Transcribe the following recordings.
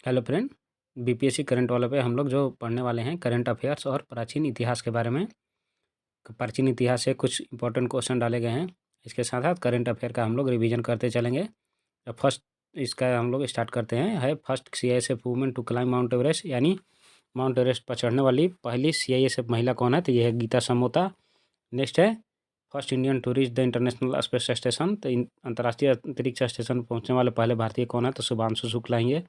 Hello friend. BPSC current वाले पे हम लोग जो पढ़ने वाले हैं करंट अफेयर्स और प्राचीन इतिहास के बारे में। प्राचीन इतिहास से कुछ इंपॉर्टेंट क्वेश्चन डाले गए हैं। इसके साथ साथ करंट अफेयर का हम लोग रिवीजन करते चलेंगे। तो फर्स्ट इसका हम लोग स्टार्ट करते हैं है first CISF women to climb Mount Everest, यानी माउंट एवरेस्ट पर चढ़ने वाली पहली सीआईएसएफ महिला कौन है? तो यह है गीता समोता। नेक्स्ट है first Indian to reach the international space station, तो अंतर्राष्ट्रीय अंतरिक्ष स्टेशन पहुंचने वाले पहले भारतीय कौन है? तो शुभांशु शुक्ला ही है।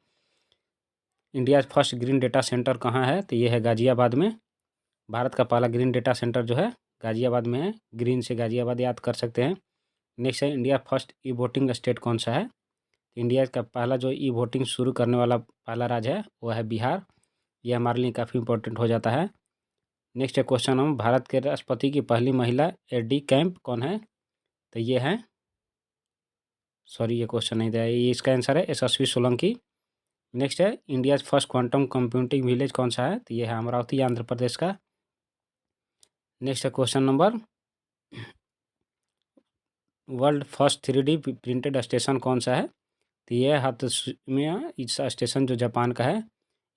India first green data centre कहाँ है? तो ये है गाजियाबाद में। भारत का पहला ग्रीन डेटा सेंटर जो है गाजियाबाद में है। ग्रीन से गाजियाबाद याद कर सकते हैं। नेक्स्ट है India first e voting state कौन सा है? इंडिया का पहला जो ई वोटिंग शुरू करने वाला पहला राज्य है वो है बिहार। यह हमारे लिए काफ़ी इंपॉर्टेंट हो जाता है। नेक्स्ट है क्वेश्चन हम भारत के राष्ट्रपति की पहली महिला एडी कैंप कौन है? तो ये है, सॉरी ये क्वेश्चन नहीं दिया, ये इसका आंसर है यशस्वी सोलंकी। नेक्स्ट है India first quantum computing village कौन सा है? तो ये है अमरावती आंध्र प्रदेश का। नेक्स्ट है question number world first 3D printed station कौन सा है? तो ये हात्सुमिया इस स्टेशन जो जापान का है,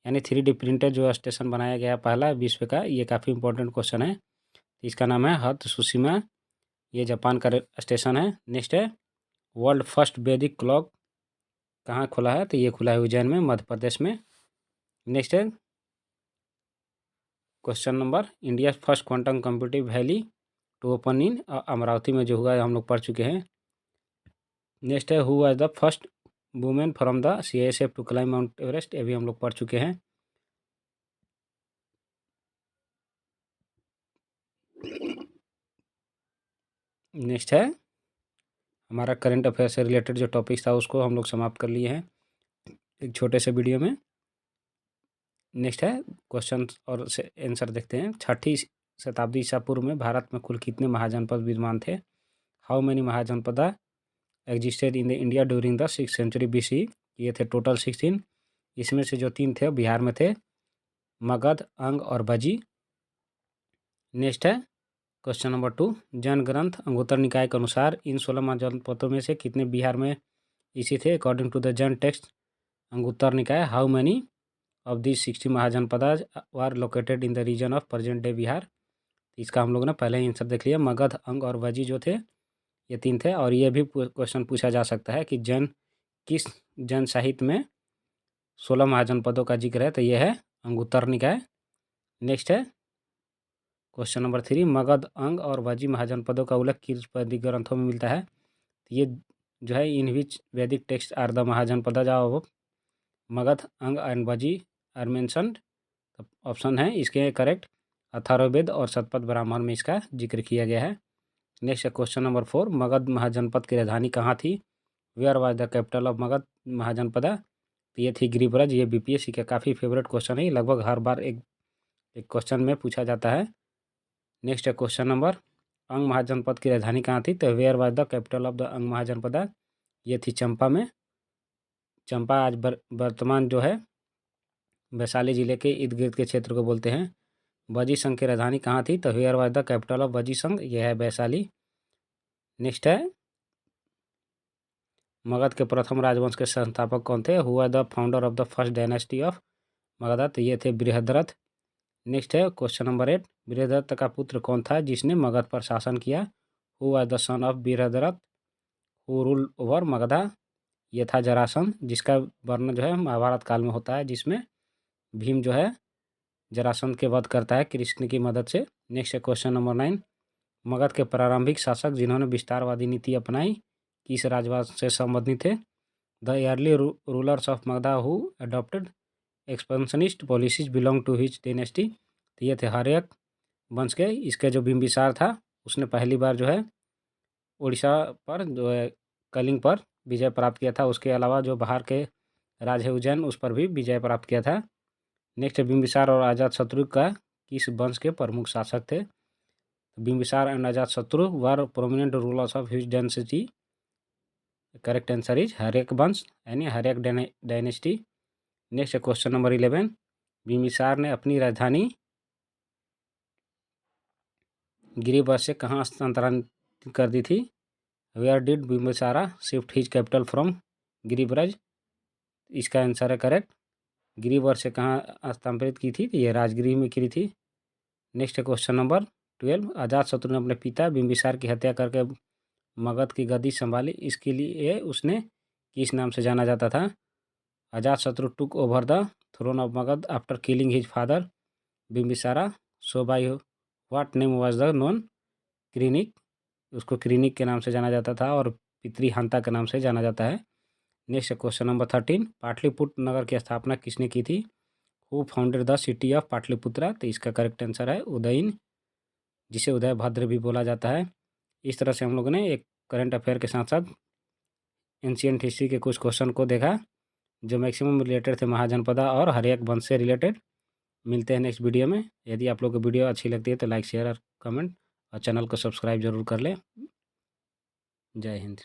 यानी 3D प्रिंटेड जो स्टेशन बनाया गया पहला विश्व का। ये काफ़ी इंपॉर्टेंट क्वेश्चन है। इसका नाम है हात्सुशिमा, ये जापान का स्टेशन है। नेक्स्ट है वर्ल्ड फर्स्ट वैदिक क्लॉक कहाँ खुला है? तो ये खुला है उज्जैन में, मध्य प्रदेश में। नेक्स्ट है question number India first quantum computing valley to open in Amaravati में जो हुआ है हम लोग पढ़ चुके हैं। नेक्स्ट है who was the first women from the CISF to climb Mount Everest, ये भी हम लोग पढ़ चुके हैं। नेक्स्ट है हमारा करंट अफेयर से रिलेटेड जो टॉपिक्स था उसको हम लोग समाप्त कर लिए हैं एक छोटे से वीडियो में। नेक्स्ट है क्वेश्चन और आंसर देखते हैं। 6ठी शताब्दी ईसा पूर्व में भारत में कुल कितने महाजनपद विद्यमान थे? How many Mahajanapada existed in the India during the 6th century BC? ये थे टोटल 16। इसमें से जो 3 थे बिहार में थे, मगध, अंग और बजी। नेक्स्ट है क्वेश्चन नंबर 2, जैन ग्रंथ अंगुत्तर निकाय के अनुसार इन 16 महाजनपदों में से कितने बिहार में इसी थे? According to the Jain text Anguttara Nikaya, how many of this 60 mahajanapadas are located in the region of present day Bihar? इसका हम लोग ने पहले ही आंसर देख लिया। मगध, अंग और वजी जो थे ये 3 थे। और ये भी क्वेश्चन पूछा जा सकता है कि किस जैन साहित्य में 16 महाजनपदों का जिक्र है? तो ये है अंगुत्तर निकाय। नेक्स्ट है क्वेश्चन नंबर 3, मगध, अंग और वजी महाजनपदों का उल्लेख किस वैदिक ग्रंथों में मिलता है? तो ये जो है in which Vedic text are the mahajanapadas of Magadha, Anga and वजी आर मेंशन्ड? ऑप्शन है इसके करेक्ट अथर्ववेद और शतपथ ब्राह्मण में इसका जिक्र किया गया है। Next question number 4, Magadh Mahajanapada की राजधानी कहाँ थी? Where was the capital of Magadh Mahajanapada? तो ये थी गिरिब्रज। ये बीपीएससी का काफ़ी फेवरेट क्वेश्चन है, लगभग हर बार एक क्वेश्चन में पूछा जाता है। नेक्स्ट है क्वेश्चन नंबर अंग महाजनपद की राजधानी कहाँ थी? तो where was the capital of the Anga Mahajanapada? ये थी चंपा में। चंपा आज वर्तमान जो है वैशाली जिले के इर्द गिर्द के क्षेत्र को बोलते हैं। वजी संघ की राजधानी कहाँ थी? तो where was the capital of Vajji Sangh? यह है वैशाली। नेक्स्ट है मगध के प्रथम राजवंश के संस्थापक कौन थे? Who are the founder of the first dynasty of Magadh? तो ये थे बृहद्रथ। नेक्स्ट है क्वेश्चन नंबर 8, बृहद्रथ का पुत्र कौन था जिसने मगध पर शासन किया? Who are the son of Brihadratha who rule over Magadha? ये था जरासंध, जिसका वर्णन जो है महाभारत काल में होता है, जिसमें भीम जो है जरासंध के वध करता है कृष्ण की मदद से। नेक्स्ट है क्वेश्चन नंबर 9, मगध के प्रारंभिक शासक जिन्होंने विस्तारवादी नीति अपनाई किस राजवंश से संबंधित थे? The early rulers of Magadha who adopted expansionist policies belong to which dynasty? तो ये थे हर्यक वंश के। इसके जो बिंबिसार था उसने पहली बार जो है उड़ीसा पर जो है कलिंग पर विजय प्राप्त किया था। उसके अलावा जो बाहर के राज है उज्जैन उस पर भी विजय प्राप्त किया था। नेक्स्ट बिंबिसार और अजातशत्रु का किस वंश के प्रमुख शासक थे? Bimbisara and Ajatashatru were prominent rulers of his dynasty. Correct answer is Haryanka वंश यानी Haryanka dynasty. Next question number 11, Bimbisara ने अपनी राजधानी गिरिब्रज से कहाँ स्थानांतरित कर दी थी? Where did Bimbisara shift his capital from गिरिब्रज? इसका आंसर है करेक्ट गिरिवर से कहाँ स्थानांतरित की थी? तो ये राजगृह में की थी। नेक्स्ट है क्वेश्चन नंबर 12, अजातशत्रु ने अपने पिता बिंबिसार की हत्या करके मगध की गद्दी संभाली, इसके लिए उसने किस नाम से जाना जाता था? Ajatashatru took over the throne of Magadha after killing his father Bimbisara, so by what name was the known? क्रीनिक, उसको क्रीनिक के नाम से जाना जाता था और पितृहंता के नाम से जाना जाता है। नेक्स्ट क्वेश्चन नंबर 13, पाटलिपुत्र नगर की स्थापना किसने की थी? Who founded the city of Pataliputra? तो इसका करेक्ट आंसर है उदयन, जिसे उदयभद्र भी बोला जाता है। इस तरह से हम लोगों ने एक करंट अफेयर के साथ साथ एंशियंट हिस्ट्री के कुछ क्वेश्चन को देखा जो मैक्सिमम रिलेटेड थे महाजनपदा और हर्यक वंश से रिलेटेड। मिलते हैं नेक्स्ट वीडियो में। यदि आप लोग को वीडियो अच्छी लगती है तो लाइक शेयर और कमेंट और चैनल को सब्सक्राइब जरूर कर लें। जय हिंद।